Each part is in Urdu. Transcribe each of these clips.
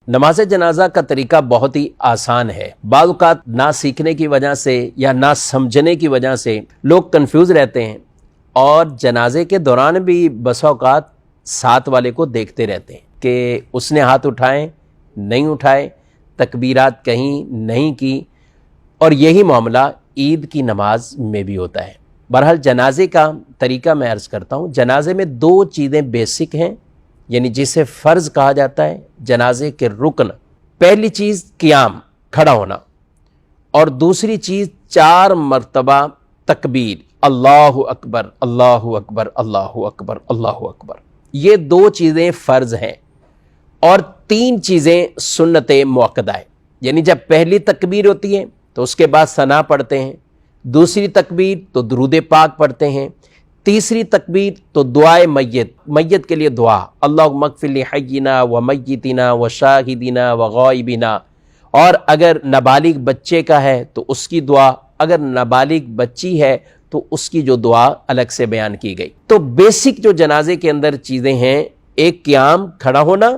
نماز جنازہ کا طریقہ بہت ہی آسان ہے. بعض اوقات نہ سیکھنے کی وجہ سے یا نہ سمجھنے کی وجہ سے لوگ کنفیوز رہتے ہیں اور جنازے کے دوران بھی بسا اوقات ساتھ والے کو دیکھتے رہتے ہیں کہ اس نے ہاتھ اٹھائے نہیں اٹھائے، تکبیرات کہیں نہیں کی، اور یہی معاملہ عید کی نماز میں بھی ہوتا ہے. بہرحال جنازے کا طریقہ میں عرض کرتا ہوں. جنازے میں دو چیزیں بیسک ہیں، یعنی جسے فرض کہا جاتا ہے، جنازے کے رکن. پہلی چیز قیام، کھڑا ہونا، اور دوسری چیز 4 مرتبہ تکبیر، اللہ اکبر اللہ اکبر اللہ اکبر اللہ اکبر. یہ 2 چیزیں فرض ہیں اور 3 چیزیں سنت مؤکدہ ہے. یعنی جب پہلی تکبیر ہوتی ہے تو اس کے بعد ثنا پڑھتے ہیں، دوسری تکبیر تو درود پاک پڑھتے ہیں، تیسری تکبیر تو دعائے میت کے لیے دعا، اللہم اغفر لحینا و میتنا و شاہدنا و غائبنا. اور اگر نابالغ بچے کا ہے تو اس کی دعا، اگر نابالغ بچی ہے تو اس کی جو دعا الگ سے بیان کی گئی. تو بیسک جو جنازے کے اندر چیزیں ہیں، ایک قیام، کھڑا ہونا،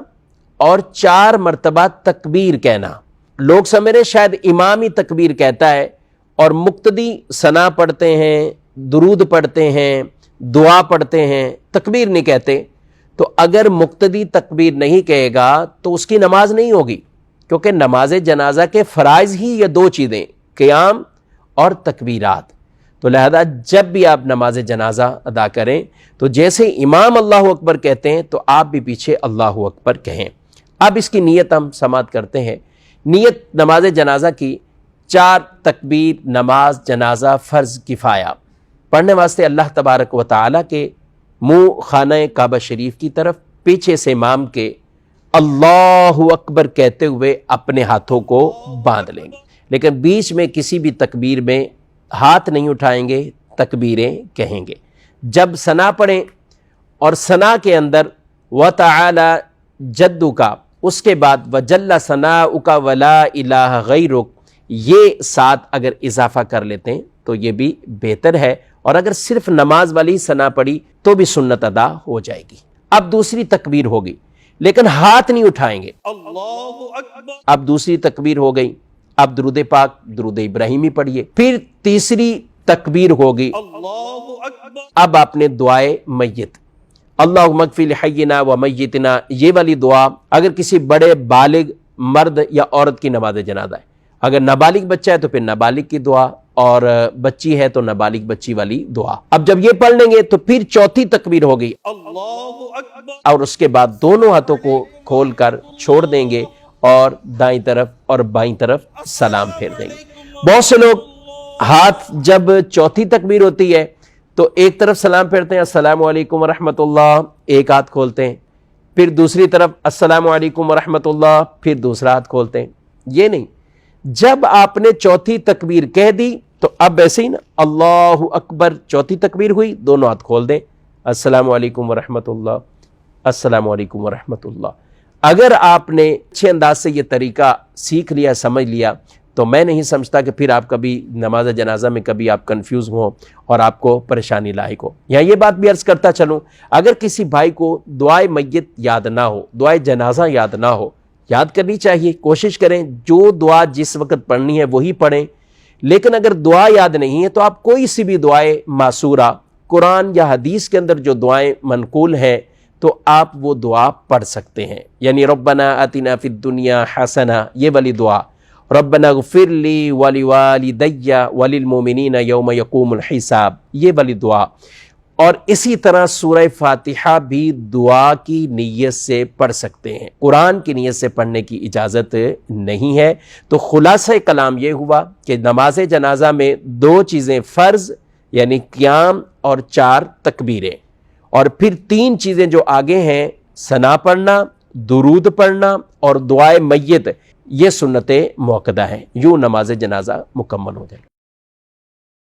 اور 4 مرتبہ تکبیر کہنا. لوگ سمجھ رہے شاید امام ہی تکبیر کہتا ہے اور مقتدی ثنا پڑھتے ہیں، درود پڑھتے ہیں، دعا پڑھتے ہیں، تکبیر نہیں کہتے. تو اگر مقتدی تکبیر نہیں کہے گا تو اس کی نماز نہیں ہوگی، کیونکہ نماز جنازہ کے فرائض ہی یہ 2 چیزیں، قیام اور تکبیرات. تو لہذا جب بھی آپ نماز جنازہ ادا کریں تو جیسے امام اللہ اکبر کہتے ہیں تو آپ بھی پیچھے اللہ اکبر کہیں. اب اس کی نیت ہم سماعت کرتے ہیں. نیت نماز جنازہ کی 4 تکبیر نماز جنازہ فرض کفایہ پڑھنے واسطے اللہ تبارک و تعالی کے منہ خانہ کعبہ شریف کی طرف، پیچھے سے امام کے اللہ اکبر کہتے ہوئے اپنے ہاتھوں کو باندھ لیں گے، لیکن بیچ میں کسی بھی تکبیر میں ہاتھ نہیں اٹھائیں گے، تکبیریں کہیں گے. جب ثنا پڑھیں اور ثنا کے اندر وَتَعَالَى جَدُّكَ، اس کے بعد وَجَلَّ ثَنَاؤُكَ وَلَا إِلَٰهَ غَيْرُكَ، یہ ساتھ اگر اضافہ کر لیتے ہیں تو یہ بھی بہتر ہے. اور اگر صرف نماز والی ثنا پڑھی تو بھی سنت ادا ہو جائے گی. اب دوسری تکبیر ہوگی لیکن ہاتھ نہیں اٹھائیں گے. اللہ اکبر. اب دوسری تکبیر ہو گئی، اب درود پاک، درود ابراہیمی پڑھیے. پھر تیسری تکبیر ہوگی، اللہ اکبر. اب آپ نے دعائے میت، اللہم اغفر لحینا و میتنا، یہ والی دعا اگر کسی بڑے بالغ مرد یا عورت کی نماز جنازہ ہے، اگر نابالغ بچہ ہے تو پھر نابالغ کی دعا، اور بچی ہے تو نابالغ بچی والی دعا. اب جب یہ پڑھ لیں گے تو پھر چوتھی تکبیر ہوگی، اللہ اکبر، اور اس کے بعد دونوں ہاتھوں کو کھول کر چھوڑ دیں گے اور دائیں طرف اور بائیں طرف سلام پھیر دیں گے. بہت سے لوگ ہاتھ جب چوتھی تکبیر ہوتی ہے تو ایک طرف سلام پھیرتے ہیں، السلام علیکم ورحمۃ اللہ، ایک ہاتھ کھولتے ہیں، پھر دوسری طرف السلام علیکم ورحمۃ اللہ، پھر دوسرا ہاتھ کھولتے ہیں. یہ نہیں، جب آپ نے چوتھی تکبیر کہہ دی تو اب ایسے ہی نا، اللہ اکبر، چوتھی تکبیر ہوئی، دونوں ہاتھ کھول دیں، السلام علیکم ورحمۃ اللہ، السلام علیکم ورحمۃ اللہ. اگر آپ نے اچھے انداز سے یہ طریقہ سیکھ لیا، سمجھ لیا، تو میں نہیں سمجھتا کہ پھر آپ کبھی نماز جنازہ میں کبھی آپ کنفیوز ہوں اور آپ کو پریشانی لاحق ہو. یہاں یہ بات بھی عرض کرتا چلوں، اگر کسی بھائی کو دعائے میت یاد نہ ہو، دعائے جنازہ یاد نہ ہو، یاد کرنی چاہیے. کوشش کریں جو دعا جس وقت پڑھنی ہے وہی پڑھیں. لیکن اگر دعا یاد نہیں ہے تو آپ کوئی سی بھی دعائے معصورہ، قرآن یا حدیث کے اندر جو دعائیں منقول ہیں تو آپ وہ دعا پڑھ سکتے ہیں. یعنی ربنا آتنا فی الدنیا حسنہ، یہ والی دعا، ربنا اغفر لی ولوالدی وللمؤمنین یوم یقوم الحساب، یہ والی دعا. اور اسی طرح سورہ فاتحہ بھی دعا کی نیت سے پڑھ سکتے ہیں، قرآن کی نیت سے پڑھنے کی اجازت نہیں ہے. تو خلاصہ کلام یہ ہوا کہ نماز جنازہ میں 2 چیزیں فرض، یعنی قیام اور 4 تکبیریں، اور پھر 3 چیزیں جو آگے ہیں، ثنا پڑھنا، درود پڑھنا اور دعائے میت، یہ سنت مؤکدہ ہیں. یوں نماز جنازہ مکمل ہو جائے.